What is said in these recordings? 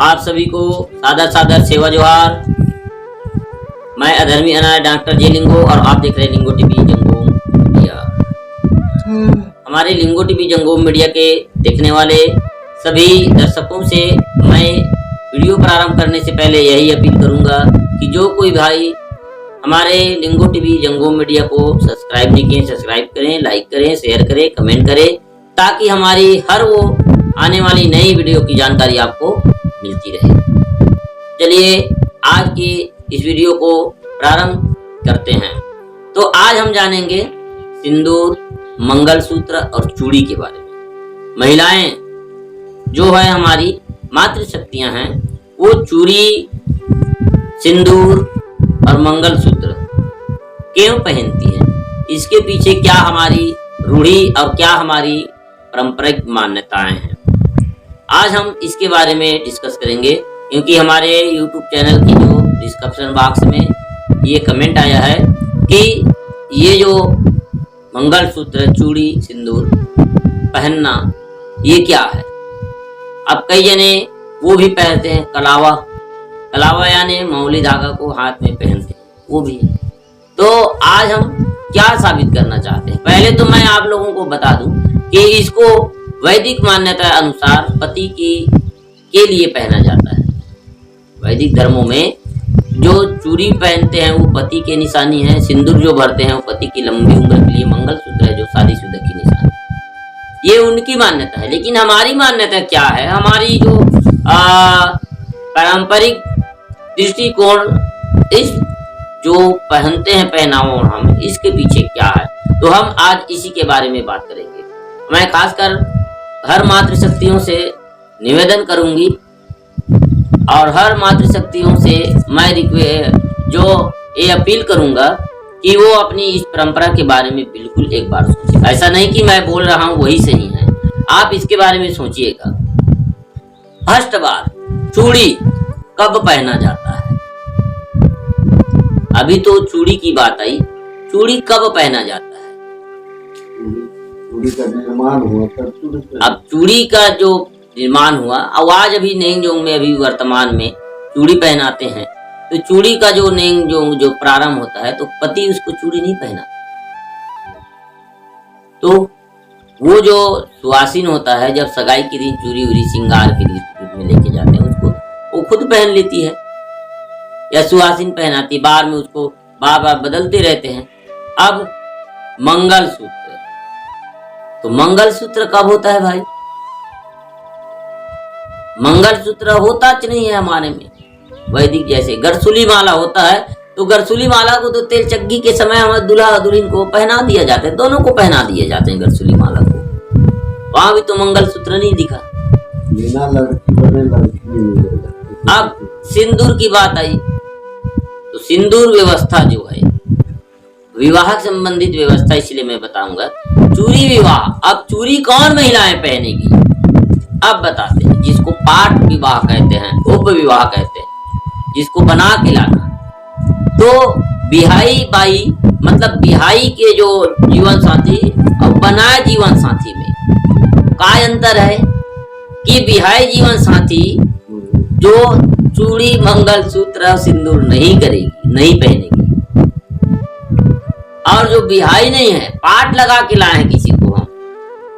आप सभी को सादर सादर सेवा जोहार। मैं अधर्मी अनाथ डॉक्टर जे लिंगो और आप देख रहे हैं लिंगो टीवी जंगोम मीडिया। हमारे लिंगो टीवी जंगोम मीडिया के देखने वाले सभी दर्शकों से मैं वीडियो प्रारंभ करने से पहले यही अपील करूंगा कि जो कोई भाई हमारे लिंगो टीवी जंगोम मीडिया को सब्सक्राइब नहीं किए, सब्सक्राइब करें, लाइक करें, शेयर करें, कमेंट करें, ताकि हमारी हर वो आने वाली नई वीडियो की जानकारी आपको मिलती रहे। चलिए आज की इस वीडियो को प्रारंभ करते हैं। तो आज हम जानेंगे सिंदूर, मंगलसूत्र और चूड़ी के बारे में। महिलाएं जो है हमारी मातृशक्तियां हैं, वो चूड़ी, सिंदूर और मंगलसूत्र क्यों पहनती हैं, इसके पीछे क्या हमारी रूढ़ी और क्या हमारी पारंपरिक मान्यताएं हैं, आज हम इसके बारे में डिस्कस करेंगे। क्योंकि हमारे YouTube चैनल की जो डिस्क्रिप्शन बॉक्स में ये कमेंट आया है कि ये जो मंगलसूत्र, चूड़ी, सिंदूर पहनना ये क्या है। अब कई जने वो भी पहनते हैं कलावा यानी मौली धागा को हाथ में पहनते हैं, वो भी है। तो आज हम क्या साबित करना चाहते हैं, पहले तो मैं आप लोगों को बता दूं कि इसको वैदिक मान्यता अनुसार पति के लिए पहना जाता है। वैदिक धर्मों में जो चूड़ी पहनते हैं वो पति के निशानी है, सिंदूर जो भरते हैं वो पति की लंबी उम्र के लिए, मंगलसूत्र है जो शादीशुदा की निशानी, ये उनकी मान्यता है। लेकिन हमारी मान्यता क्या है, हमारी जो पारंपरिक दृष्टिकोण, इस जो पहनते हैं पहनावा हम, इसके पीछे क्या है, तो हम आज इसी के बारे में बात करेंगे। मैं खासकर हर मातृशक्तियों से निवेदन करूंगी और हर मातृशक्तियों से मैं जो ये अपील करूंगा कि वो अपनी इस परंपरा के बारे में बिल्कुल एक बार सोचें। ऐसा नहीं कि मैं बोल रहा हूं वही सही है, आप इसके बारे में सोचिएगा। फर्स्ट बार, चूड़ी कब पहना जाता है। अभी तो चूड़ी की बात आई, चूड़ी कब पहना जाता है। का निर्माण हुआ तब अब चूड़ी का जो निर्माण हुआ, आवाज अभी नेंगजोंग में अभी वर्तमान में चूड़ी पहनाते हैं। तो चूड़ी का जो नेंगजोंग जो प्रारंभ होता है, तो पति उसको चूड़ी नहीं पहना, तो वो जो सुहासिन होता है, जब सगाई के दिन चूड़ी उड़ी श्रृंगार के रूप में लेके जाते हैं उसको, वो खुद पहन लेती है या सुहासिन पहनाती, बार में उसको बार बार बदलते रहते हैं। अब मंगलसूत्र, तो मंगलसूत्र कब होता है भाई। मंगलसूत्र होता नहीं है हमारे में वैदिक जैसे। गरसुली माला होता है, तो गरसुली माला को तो तेल चक्की के समय हमारे दूल्हा दुल्हन को पहना दिया जाता है, दोनों को पहना दिए जाते हैं गरसुली माला को। वहां भी तो मंगलसूत्र नहीं दिखा। बिना लड़की बने लड़की नहीं मिलेगा। अब सिंदूर की बात आई, तो सिंदूर व्यवस्था जो है विवाह संबंधित व्यवस्था, इसलिए मैं बताऊंगा। चूड़ी विवाह, अब चूड़ी कौन महिलाएं पहनेगी, अब बताते हैं। जिसको पाठ विवाह कहते हैं, उप विवाह कहते हैं, जिसको बना के लाना। तो बिहाई बाई मतलब बिहाई के जो जीवन साथी और बनाए जीवन साथी में क्या अंतर है कि बिहाई जीवन साथी जो चूड़ी, मंगलसूत्र, सिंदूर नहीं करेगी, नहीं पहनेगी, और जो बिहाई नहीं है, पाट लगा के लाए हैं किसी को हम,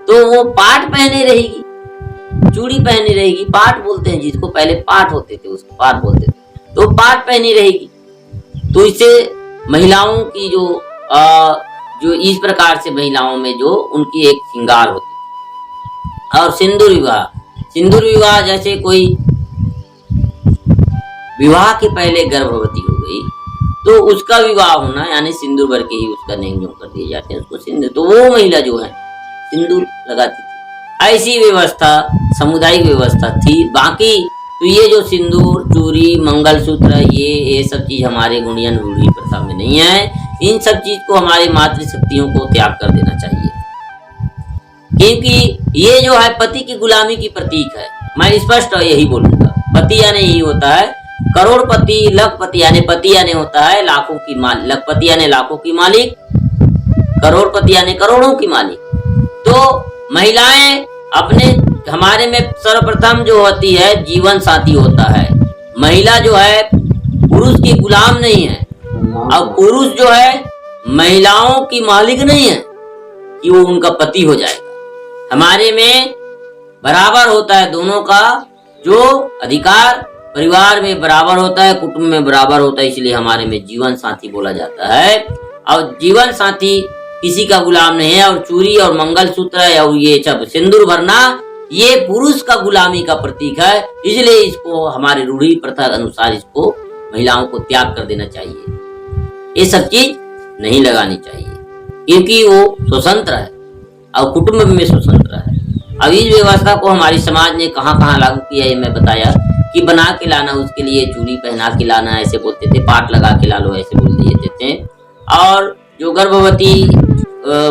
तो वो पाट पहने रहेगी, चूड़ी पहने रहेगी। पाट बोलते हैं जिसको, पहले पाट होते थे उसको पाट बोलते थे, तो पाट पहनी रहेगी। तो इससे महिलाओं की जो इस प्रकार से महिलाओं में जो उनकी एक श्रृंगार होती। और सिंदूर विवाह, सिंदूर विवाह जैसे कोई विवाह के पहले गर्भवती हो गई, तो उसका विवाह होना यानी सिंदूर भर के ही उसका नेंगजोंग कर दिए जाते हैं उसको सिंदूर, तो वो महिला जो है सिंदूर लगाती थी। ऐसी व्यवस्था सामुदायिक व्यवस्था थी। बाकी तो ये जो सिंदूर, चूड़ी, मंगलसूत्र, ये सब चीज हमारे गुणियन रूढ़ी प्रथा में नहीं है। इन सब चीज को हमारी मातृशक्तियों को त्याग कर देना चाहिए, क्योंकि ये जो है पति की गुलामी की प्रतीक है। मैं स्पष्ट यही बोलूंगा। पति यानी यही होता है करोड़पति, लखपति यानी पति यानी होता है लाखों की मालिक, लखपति यानी लाखों की मालिक, करोड़पति यानी करोड़ों की मालिक। तो महिलाएं अपने हमारे में सर्वप्रथम जो होती है जीवन साथी होता है। महिला जो है पुरुष की गुलाम नहीं है और पुरुष जो है महिलाओं की मालिक नहीं है कि वो उनका पति हो जाएगा। हमारे में बराबर होता है दोनों का जो अधिकार, परिवार में बराबर होता है, कुटुंब में बराबर होता है, इसलिए हमारे में जीवन साथी बोला जाता है। और जीवन साथी किसी का गुलाम नहीं है। और चूड़ी और मंगलसूत्र और ये सब सिंदूर भरना ये पुरुष का गुलामी का प्रतीक है, इसलिए इसको हमारे रूढ़ी प्रथा अनुसार इसको महिलाओं को त्याग कर देना चाहिए। ये सब चीज नहीं लगानी चाहिए क्योंकि वो स्वतंत्र है और कुटुंब में स्वतंत्र है। अब इस व्यवस्था को हमारी समाज ने कहाँ कहाँ लागू किया ये मैं बताया कि बना के लाना, उसके लिए चूड़ी पहना के लाना ऐसे बोलते थे, पाट लगा के ला लो ऐसे बोल दिए थे। और जो गर्भवती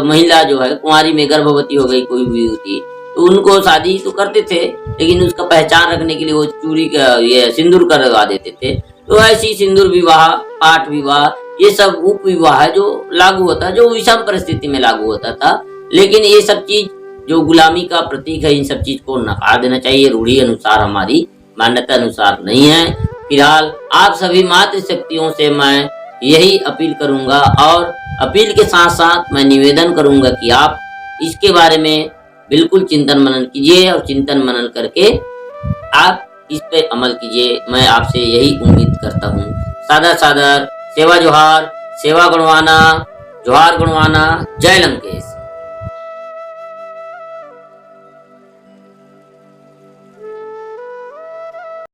महिला जो है कुंवारी में गर्भवती हो गई कोई भी होती तो उनको शादी तो करते थे, लेकिन उसका पहचान रखने के लिए वो चूड़ी का ये सिंदूर करवा देते थे। तो ऐसी सिंदूर विवाह, पाठ विवाह, ये सब उप विवाह है जो लागू होता है, जो विषम परिस्थिति में लागू होता था। लेकिन ये सब चीज जो गुलामी का प्रतीक है, इन सब चीज को नकार देना चाहिए। रूढ़ी अनुसार, हमारी मान्यता अनुसार नहीं है। फिलहाल आप सभी मातृशक्तियों से मैं यही अपील करूंगा और अपील के साथ साथ मैं निवेदन करूंगा कि आप इसके बारे में बिल्कुल चिंतन मनन कीजिए और चिंतन मनन करके आप इस पे अमल कीजिए। मैं आपसे यही उम्मीद करता हूँ। सादर सादर सेवा जोहार, सेवा गुणवाना, जोहार गुणवाना, जय लंकेश।